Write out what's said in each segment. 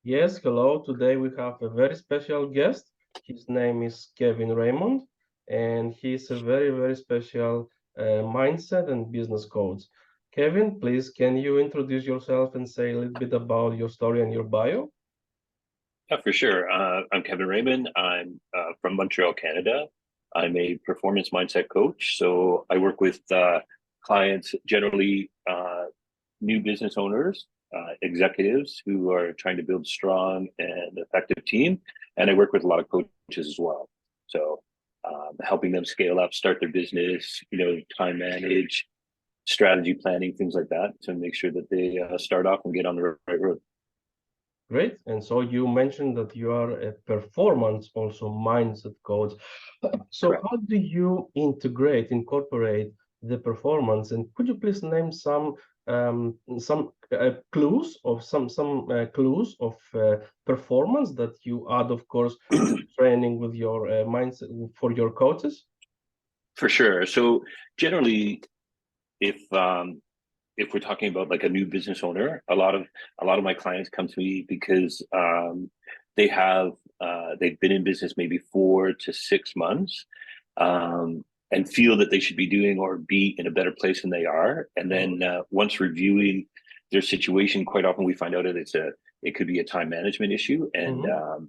Yes, hello. Today we have a very special guest. His name is Kevin Raymond, and he's a very, very special mindset and business coach. Kevin, please, can you introduce yourself and say a little bit about your story and your bio? Yeah, for sure. I'm Kevin Raymond. I'm from Montreal, Canada. I'm a performance mindset coach. So I work with clients, generally new business owners, executives who are trying to build a strong and effective team. And I work with a lot of coaches as well. So helping them scale up, start their business, time manage, strategy planning, things like that to make sure that they start off and get on the right road. Great. And so you mentioned that you are a performance also mindset coach. So Correct. how do you incorporate the performance? And could you please name some clues of some clues of performance that you add, of course, training with your mindset for your coaches? For sure. So generally, if if we're talking about like a new business owner, a lot of my clients come to me because they have they've been in business maybe 4 to 6 months, and feel that they should be doing or be in a better place than they are. And then once reviewing their situation, quite often we find out that it could be a time management issue and Mm-hmm.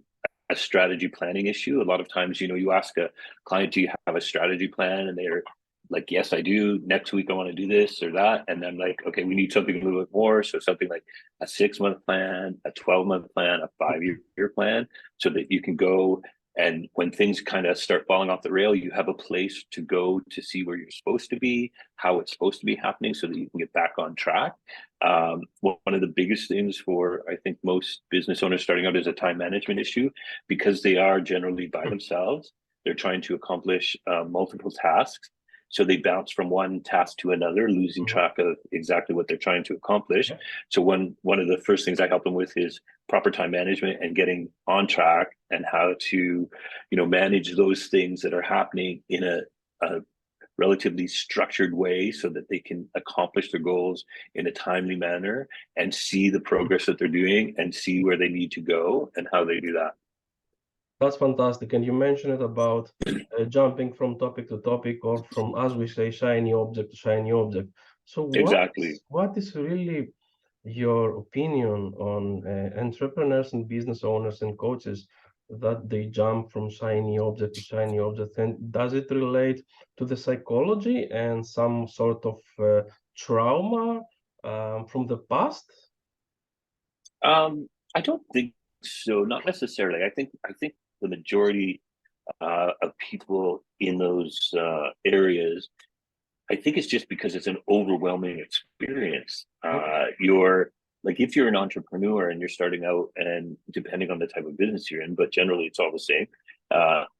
a strategy planning issue. A lot of times, you ask a client, "Do you have a strategy plan?" And they're like, "Yes, I do. Next week I want to do this or that." And then like, "Okay, we need something a little bit more." So something like a 6 month plan, a 12 month plan, a 5 year plan, so that you can go, and when things kind of start falling off the rail, you have a place to go to see where you're supposed to be, how it's supposed to be happening, so that you can get back on track. One of the biggest things for, I think, most business owners starting out is a time management issue, because they are generally by themselves. They're trying to accomplish multiple tasks. So they bounce from one task to another, losing track of exactly what they're trying to accomplish. Yeah. So one of the first things I help them with is proper time management and getting on track, and how to, manage those things that are happening in a relatively structured way, so that they can accomplish their goals in a timely manner and see the progress that they're doing and see where they need to go and how they do that. That's fantastic. And you mentioned it about jumping from topic to topic, or from, as we say, shiny object to shiny object. So Exactly. what is really your opinion on entrepreneurs and business owners and coaches that they jump from shiny object to shiny object? And does it relate to the psychology and some sort of trauma from the past? I don't think so. Not necessarily. I think the majority of people in those areas, I think it's just because it's an overwhelming experience. You're like, if you're an entrepreneur and you're starting out, and depending on the type of business you're in, but generally it's all the same.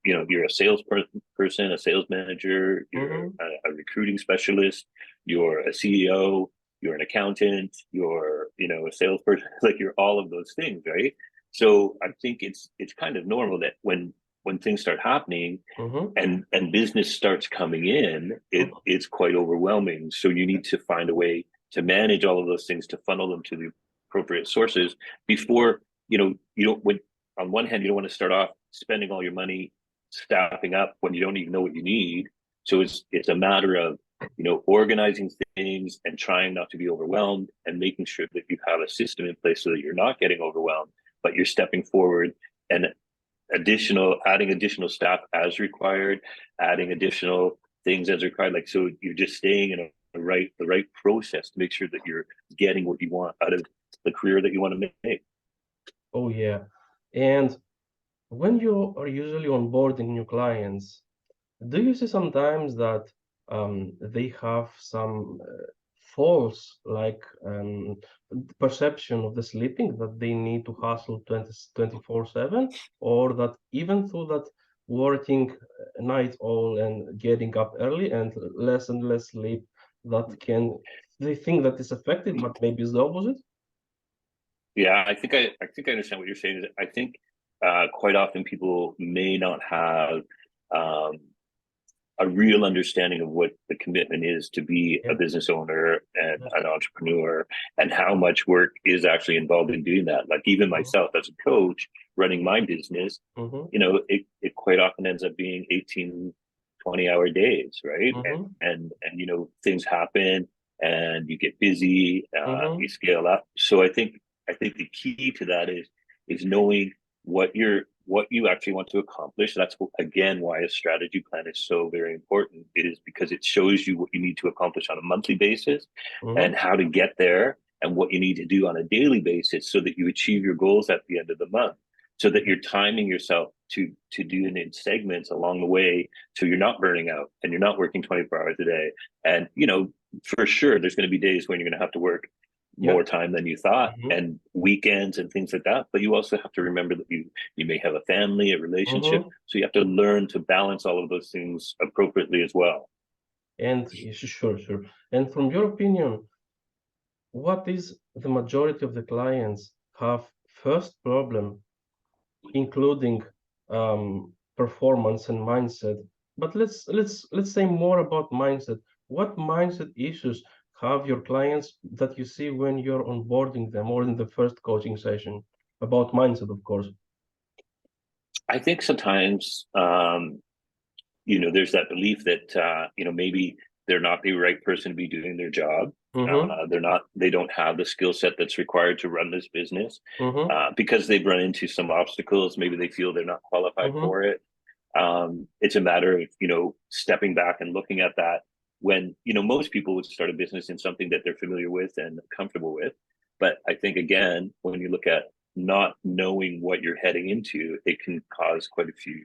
You're a person, a sales manager, you're Mm-hmm. a recruiting specialist, you're a CEO, you're an accountant, you're, a salesperson. Like, you're all of those things, right? So I think it's kind of normal that when things start happening Mm-hmm. and business starts coming in, it's quite overwhelming. So you need to find a way to manage all of those things, to funnel them to the appropriate sources before, you don't, when on one hand, you don't want to start off spending all your money staffing up when you don't even know what you need. So it's a matter of, organizing things and trying not to be overwhelmed, and making sure that you have a system in place so that you're not getting overwhelmed, but you're stepping forward and adding additional staff as required, adding additional things as required. Like, so you're just staying in the right process to make sure that you're getting what you want out of the career that you want to make. Oh, yeah. And when you are usually onboarding new clients, do you see sometimes that they have some false perception of the sleeping, that they need to hustle 24/7, or that even though that working night all and getting up early and less sleep, that can they think that is effective, but maybe it's the opposite? Yeah, I think I understand what you're saying. I think quite often people may not have um, a real understanding of what the commitment is to be a business owner and an entrepreneur, and how much work is actually involved in doing that. Like even myself as a coach running my business, it quite often ends up being 18, 20-hour days, right? And things happen and you get busy, you scale up. So I think the key to that is knowing what you actually want to accomplish. That's again why a strategy plan is so very important. It is because it shows you what you need to accomplish on a monthly basis and how to get there, and what you need to do on a daily basis so that you achieve your goals at the end of the month, so that you're timing yourself to do it in segments along the way, so you're not burning out and you're not working 24 hours a day. And for sure there's going to be days when you're going to have to work more time than you thought, and weekends and things like that. But you also have to remember that you may have a family, a relationship, so you have to learn to balance all of those things appropriately as well. And sure. And from your opinion, what is the majority of the clients have first problem, including performance and mindset? But let's say more about mindset. What mindset issues have your clients that you see when you're onboarding them or in the first coaching session? About mindset, of course. I think sometimes there's that belief that maybe they're not the right person to be doing their job. They don't have the skill set that's required to run this business, because they've run into some obstacles. Maybe they feel they're not qualified for it. It's a matter of stepping back and looking at that, when most people would start a business in something that they're familiar with and comfortable with. But I think, again, when you look at not knowing what you're heading into, it can cause quite a few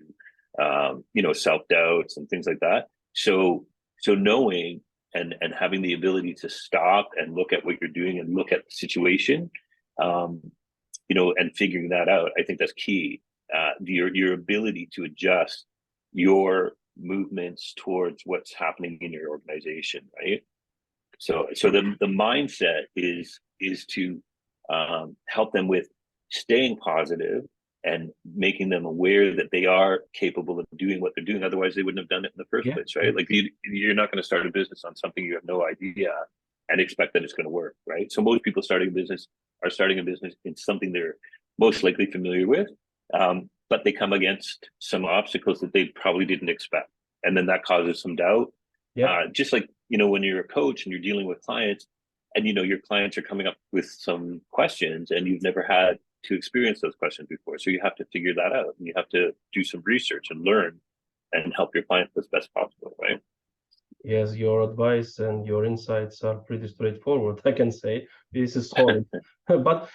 self-doubts and things like that. So knowing and having the ability to stop and look at what you're doing and look at the situation, and figuring that out, I think that's key. Your ability to adjust your movements towards what's happening in your organization, right? So the mindset is to help them with staying positive and making them aware that they are capable of doing what they're doing. Otherwise, they wouldn't have done it in the first place, right? Like you're not going to start a business on something you have no idea and expect that it's going to work, right? So most people starting a business are starting a business in something they're most likely familiar with, but they come against some obstacles that they probably didn't expect, and then that causes some doubt. Just like when you're a coach and you're dealing with clients, and your clients are coming up with some questions, and you've never had to experience those questions before. So you have to figure that out, and you have to do some research and learn and help your client as best possible, right? Yes, your advice and your insights are pretty straightforward. I can say this is solid, but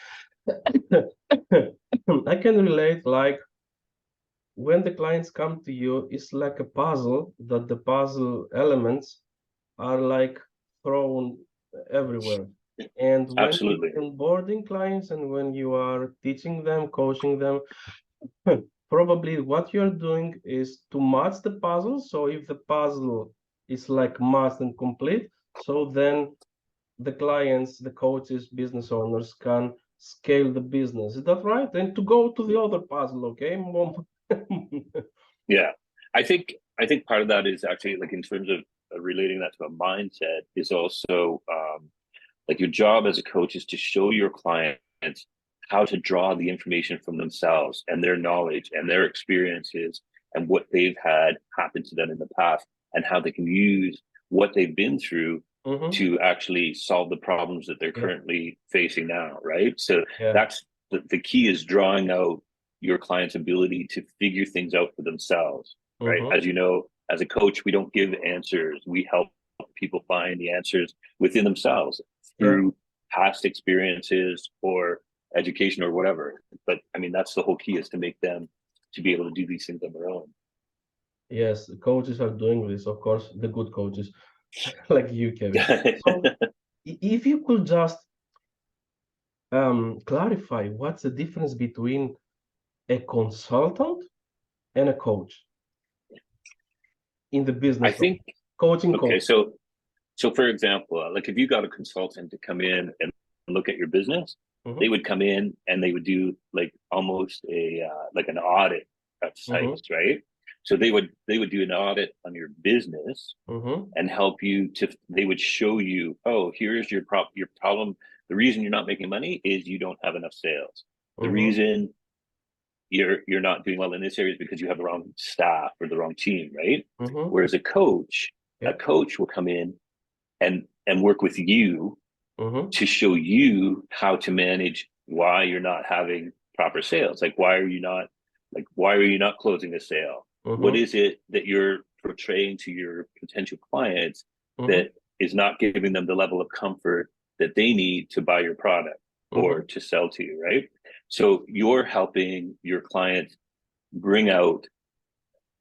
I can relate, like when the clients come to you, it's like a puzzle, that the puzzle elements are like thrown everywhere. And when Absolutely. you're onboarding clients and when you are teaching them, coaching them, probably what you're doing is to match the puzzle. So if the puzzle is like matched and complete, so then the clients, the coaches, business owners can scale the business. Is that right? And to go to the other puzzle, okay? Yeah, I think part of that is actually, like, in terms of relating that to a mindset, is also like your job as a coach is to show your clients how to draw the information from themselves and their knowledge and their experiences and what they've had happen to them in the past, and how they can use what they've been through to actually solve the problems that they're currently facing now, right? So that's the key, is drawing out your client's ability to figure things out for themselves, right? As you know, as a coach, we don't give answers. We help people find the answers within themselves through past experiences or education or whatever. But I mean, that's the whole key, is to make them to be able to do these things on their own. Yes, the coaches are doing this, of course, the good coaches like you, Kevin. So if you could just clarify what's the difference between a consultant and a coach in the I business of think, coaching okay, coach. so for example, like if you got a consultant to come in and look at your business, they would come in and they would do like almost a like an audit of sites, right? So they would do an audit on your business and help you to, they would show you, oh, here's your problem. The reason you're not making money is you don't have enough sales. The reason you're not doing well in this area is because you have the wrong staff or the wrong team, right? Whereas a coach will come in and work with you to show you how to manage why you're not having proper sales. Like, why are you not closing a sale? What is it that you're portraying to your potential clients that is not giving them the level of comfort that they need to buy your product or to sell to you, right? So you're helping your clients bring out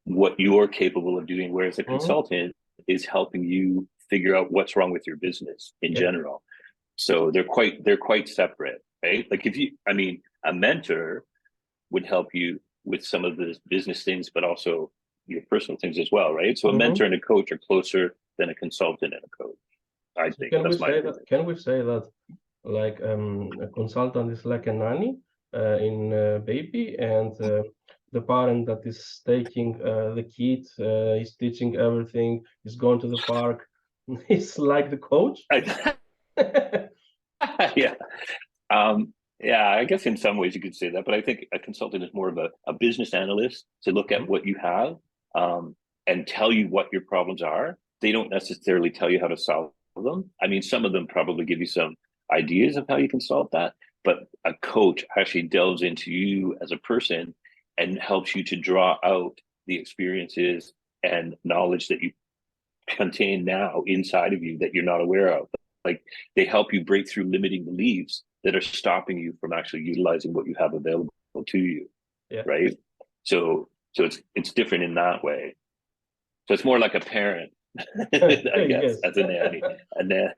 what you're capable of doing, whereas a consultant is helping you figure out what's wrong with your business in general. So they're quite separate, right? Like a mentor would help you with some of the business things, but also your personal things as well, right? So a mentor and a coach are closer than a consultant and a coach. I think that's my opinion. Can we say that like a consultant is like a nanny in baby, and the parent that is taking the kid is teaching everything, is going to the park, is like the coach? Yeah. Yeah, I guess in some ways you could say that, but I think a consultant is more of a business analyst to look at what you have and tell you what your problems are. They don't necessarily tell you how to solve them. I mean, some of them probably give you some ideas of how you can solve that, but a coach actually delves into you as a person and helps you to draw out the experiences and knowledge that you contain now inside of you that you're not aware of. Like, they help you break through limiting beliefs that are stopping you from actually utilizing what you have available to you. Right. So it's different in that way. So it's more like a parent, I guess, as a nanny, and then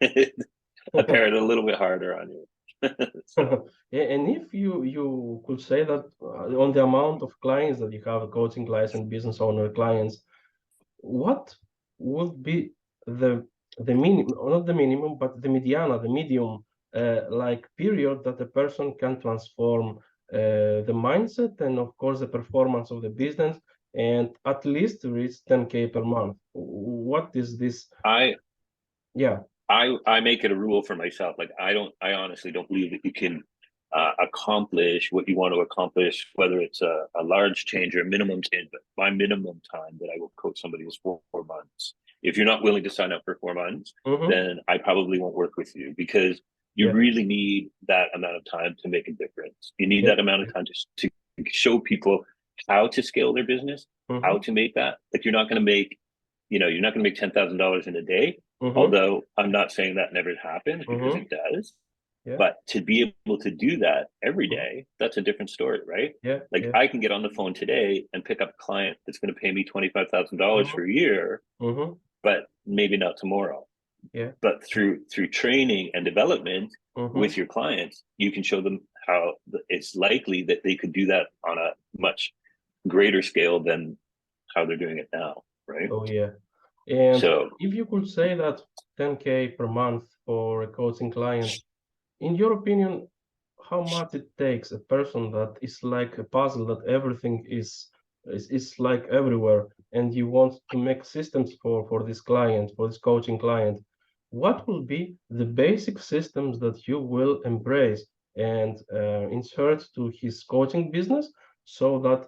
a parent a little bit harder on you. And if you could say that on the amount of clients that you have, coaching clients and business owner clients, what would be the minimum, not the minimum, but the medium like period that a person can transform the mindset and of course the performance of the business and at least reach 10K per month? What is this? I make it a rule for myself. Like, I honestly don't believe that you can accomplish what you want to accomplish, whether it's a large change or a minimum change. But my minimum time that I will coach somebody is 4 months. If you're not willing to sign up for 4 months, then I probably won't work with you, because you really need that amount of time to make a difference. You need that amount of time to show people how to scale their business, how to make that. Like, you're not going to make, you're not going to make $10,000 in a day. Although I'm not saying that never happens, because it does. But to be able to do that every day, that's a different story, right? I can get on the phone today and pick up a client that's going to pay me $25,000 for a year, but maybe not tomorrow. But through training and development with your clients, you can show them how it's likely that they could do that on a much greater scale than how they're doing it now, right? Oh yeah. And so, if you could say that 10K per month for a coaching client, in your opinion, how much it takes a person that is like a puzzle, that everything is like everywhere, and you want to make systems for this client, for this coaching client? What will be the basic systems that you will embrace and insert to his coaching business, so that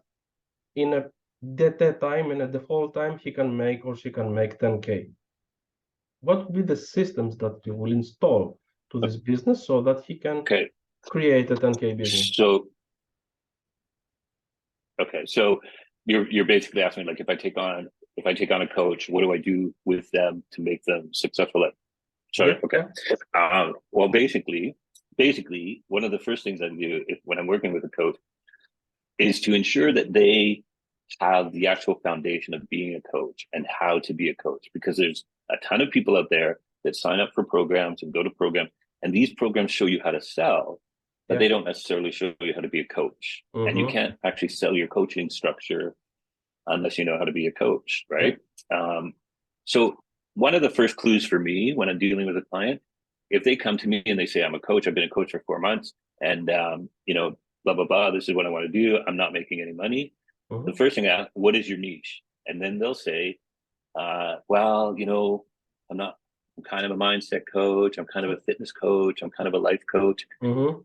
in a that time, in a default time, he can make or she can make 10K? What will be the systems that you will install to this business so that he can create a 10K business? So you're basically asking, like, if I take on a coach, what do I do with them to make them successful at? Well, basically, one of the first things I do when I'm working with a coach is to ensure that they have the actual foundation of being a coach and how to be a coach, because there's a ton of people out there that sign up for programs and go to programs, and these programs show you how to sell, but they don't necessarily show you how to be a coach. And you can't actually sell your coaching structure unless you know how to be a coach, right? So one of the first clues for me when I'm dealing with a client, if they come to me and they say, I'm a coach, I've been a coach for 4 months, and blah, blah, blah, this is what I want to do, I'm not making any money. The first thing I ask, what is your niche? And then they'll say, well, I'm kind of a mindset coach. I'm kind of a fitness coach. I'm kind of a life coach.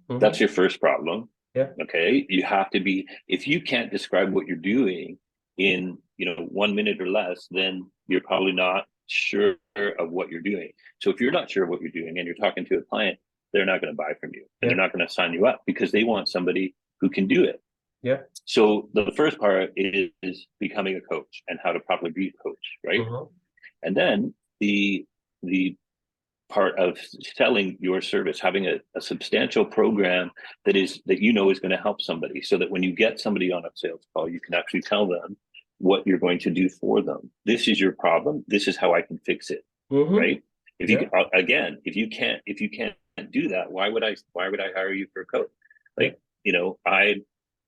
That's your first problem. Yeah. Okay. You have to be, if you can't describe what you're doing in, 1 minute or less, then you're probably not sure of what you're doing. So if you're not sure of what you're doing and you're talking to a client, they're not going to buy from you and they're not going to sign you up because they want somebody who can do it. Yeah. So the first part is becoming a coach and how to properly be a coach, right? And then the part of selling your service, having a substantial program that is going to help somebody, so that when you get somebody on a sales call, you can actually tell them what you're going to do for them. This is your problem. This is how I can fix it. Right? If you again, if you can't do that, why would I hire you for a coach? Like,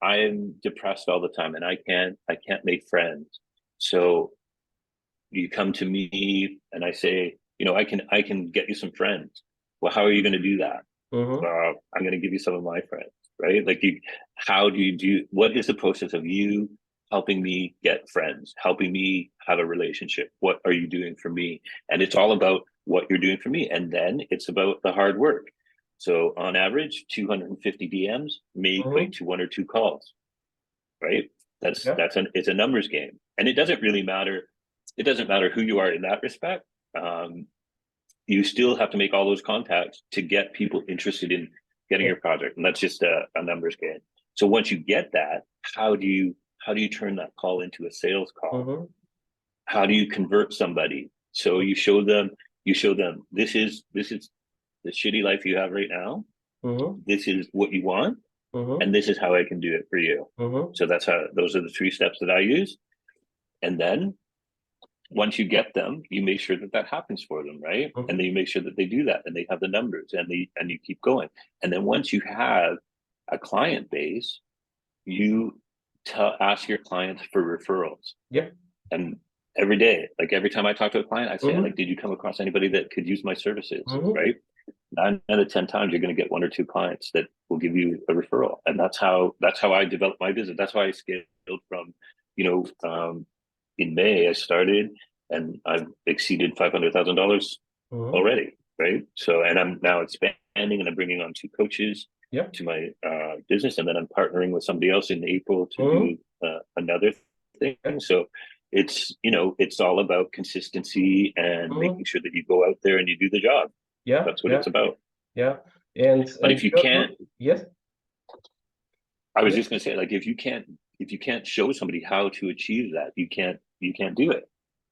I'm depressed all the time and I can't make friends. So you come to me and I say, I can get you some friends. Well, how are you going to do that? I'm going to give you some of my friends, right? Like, what is the process of you helping me get friends, helping me have a relationship? What are you doing for me? And it's all about what you're doing for me. And then it's about the hard work. So on average, 250 DMs may equate to 1 or 2 calls, right? It's a numbers game. And it doesn't really matter. It doesn't matter who you are in that respect. You still have to make all those contacts to get people interested in getting your project. And that's just a numbers game. So once you get that, how do you turn that call into a sales call? How do you convert somebody? So you show them, this is the shitty life you have right now. This is what you want. And this is how I can do it for you. So those are the 3 steps that I use. And then once you get them, you make sure that happens for them, right? And then you make sure that they do that and they have the numbers and you keep going. And then once you have a client base, you ask your clients for referrals. Yeah. And every day, like every time I talk to a client, I say, like, did you come across anybody that could use my services, right? 9 out of 10 times, you're going to get 1 or 2 clients that will give you a referral. And that's how I developed my business. That's why I scaled from, in May, I started and I've exceeded $500,000 already, right? So, and I'm now expanding and I'm bringing on 2 coaches to my business. And then I'm partnering with somebody else in April to do another thing. So it's all about consistency and making sure that you go out there and you do the job. Yeah. That's what it's about. Yeah. But if you can't, yes. I was just going to say, like, if you can't show somebody how to achieve that, you can't do it,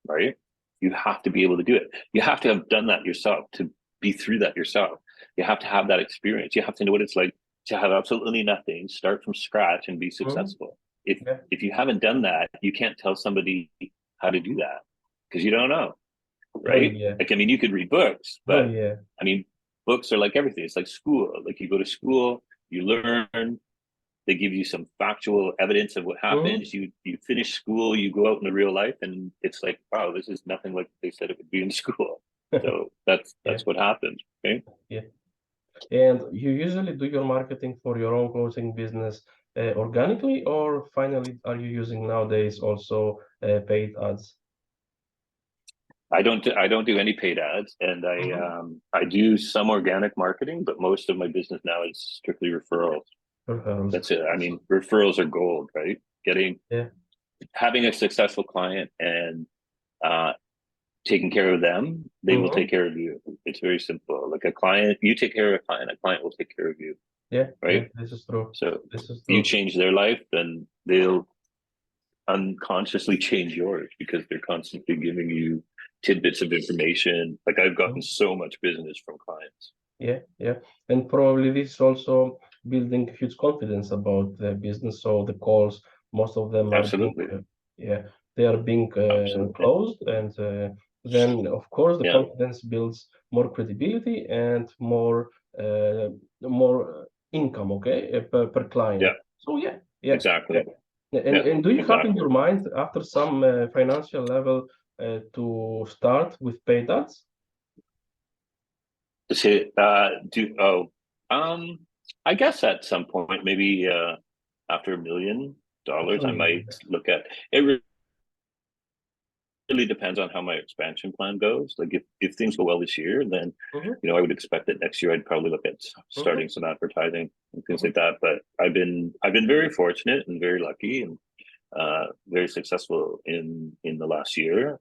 right? You have to be able to do it. You have to have done that yourself, to be through that yourself. You have to have that experience. You have to know what it's like to have absolutely nothing, start from scratch and be successful. If you haven't done that, you can't tell somebody how to do that because you don't know, right? Like, I mean, you could read books, but I mean, books are like everything. It's like school. Like, you go to school, you learn, they give you some factual evidence of what happens. You finish school, you go out in the real life, and it's like, wow, this is nothing like they said it would be in school. So that's what happens. Okay. Yeah. And you usually do your marketing for your own coaching business organically, or finally are you using nowadays also paid ads? I don't do any paid ads, and I do some organic marketing, but most of my business now is strictly referrals. That's it. I mean, referrals are gold, right? Having a successful client and taking care of them, they will take care of you. It's very simple. Like, you take care of a client will take care of you. Yeah, right. Yeah, this is true. So if you change their life, then they'll unconsciously change yours because they're constantly giving you tidbits of information. Like, I've gotten so much business from clients. Yeah. And probably this is also building huge confidence about the business. So the calls, most of them are being closed, and then of course the confidence builds more credibility and more income, per client. So exactly. And do you have in your mind after some financial level to start with paid ads? I guess at some point, maybe after $1 million, I might look at it. really depends on how my expansion plan goes. Like if things go well this year, then I would expect that next year I'd probably look at starting some advertising and things like that. But I've been very fortunate and very lucky and very successful in the last year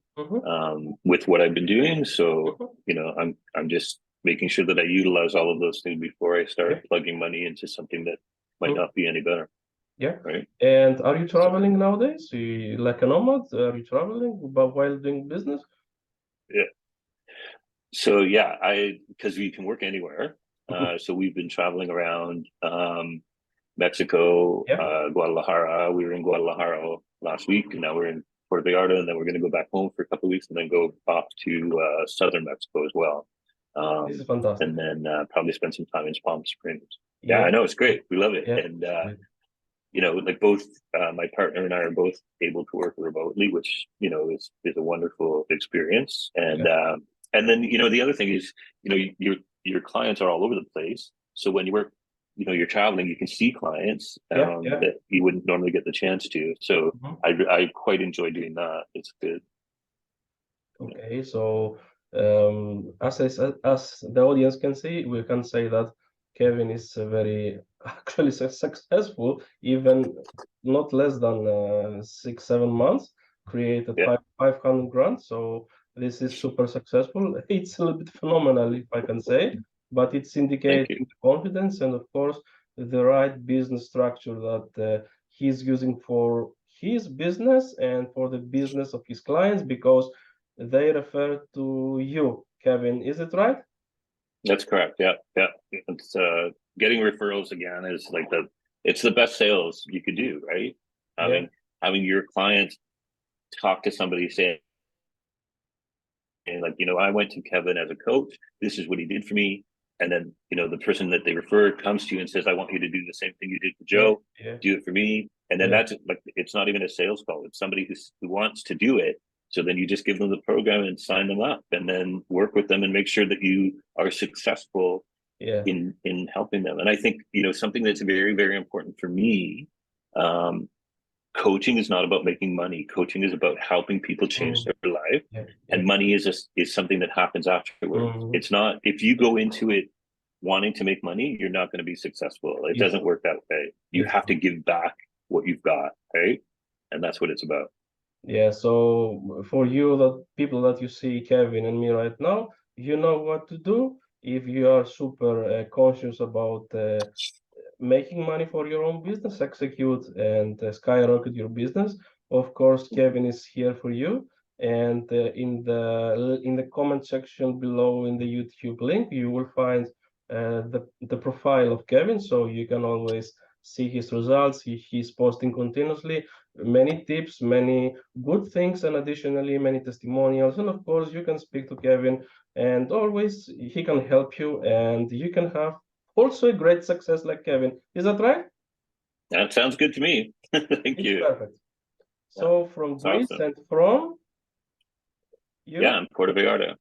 with what I've been doing. So I'm just making sure that I utilize all of those things before I start plugging money into something that might not be any better. Yeah. Right. And are you traveling nowadays? You like a nomad? Are you traveling but while doing business? Yeah. So yeah, because we can work anywhere. So we've been traveling around Mexico, Guadalajara. We were in Guadalajara last week, and now we're in Puerto Vallarta, and then we're going to go back home for a couple of weeks, and then go off to southern Mexico as well. This is fantastic. And then probably spend some time in Palm Springs. Yeah, I know, it's great. We love it, and like both my partner and I are both able to work remotely, which is a wonderful experience. And then the other thing is your clients are all over the place. So when you work, you're traveling, you can see clients that you wouldn't normally get the chance to. So I quite enjoy doing that. It's good. Okay, so as the audience can see, we can say that Kevin is very actually successful, even not less than 6-7 months, created 500 grand. So this is super successful. It's a little bit phenomenal, if I can say, but it's indicating confidence and, of course, the right business structure that he's using for his business and for the business of his clients, because they refer to you, Kevin. Is it right? That's correct. Yeah. It's getting referrals again is like it's the best sales you could do, right? Having your clients talk to somebody saying, like, I went to Kevin as a coach. This is what he did for me. And then, the person that they referred comes to you and says, I want you to do the same thing you did for Joe. Do it for me. And then that's like, it's not even a sales call. It's somebody who wants to do it. So then you just give them the program and sign them up, and then work with them and make sure that you are successful in helping them. And I think, something that's very, very important for me, coaching is not about making money. Coaching is about helping people change their life. And money is something that happens afterwards. It's not, if you go into it wanting to make money, you're not going to be successful. It doesn't work that way. You have to give back what you've got, right? And that's what it's about. Yeah, so for you, the people that you see, Kevin and me right now, you know what to do. If you are super conscious about making money for your own business, execute and skyrocket your business. Of course, Kevin is here for you. And in the comment section below in the YouTube link, you will find the profile of Kevin, so you can always see his results. He's posting continuously many tips, many good things, and additionally many testimonials. And of course, you can speak to Kevin, and always he can help you, and you can have also a great success like Kevin. Is that right? That sounds good to me. Thank you. Perfect. So from Greece and from you? Yeah, I'm Puerto Vallarta.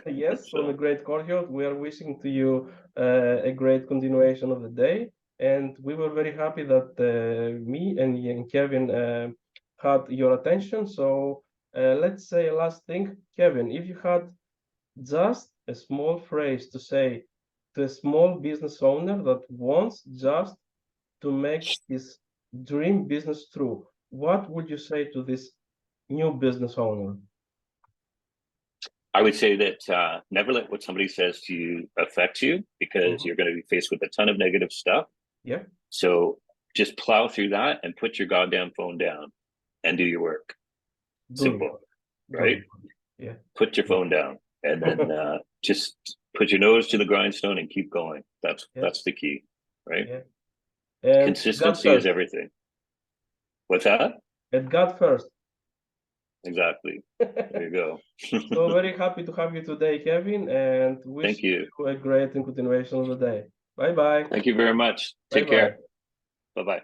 Yes, from a great cohort. We are wishing to you a great continuation of the day. And we were very happy that me and Kevin had your attention. So let's say a last thing. Kevin, if you had just a small phrase to say to a small business owner that wants just to make his dream business true, what would you say to this new business owner? I would say that never let what somebody says to you affect you, because you're going to be faced with a ton of negative stuff. Yeah. So just plow through that and put your goddamn phone down and do your work. Simple, right? Yeah. Put your phone down, and then just put your nose to the grindstone and keep going. That's the key, right? Yeah. And consistency is everything. What's that? And God first. Exactly. There you go. So very happy to have you today, Kevin, and wish you a great continuation of the day. Bye-bye. Thank you very much. Take care. Bye-bye.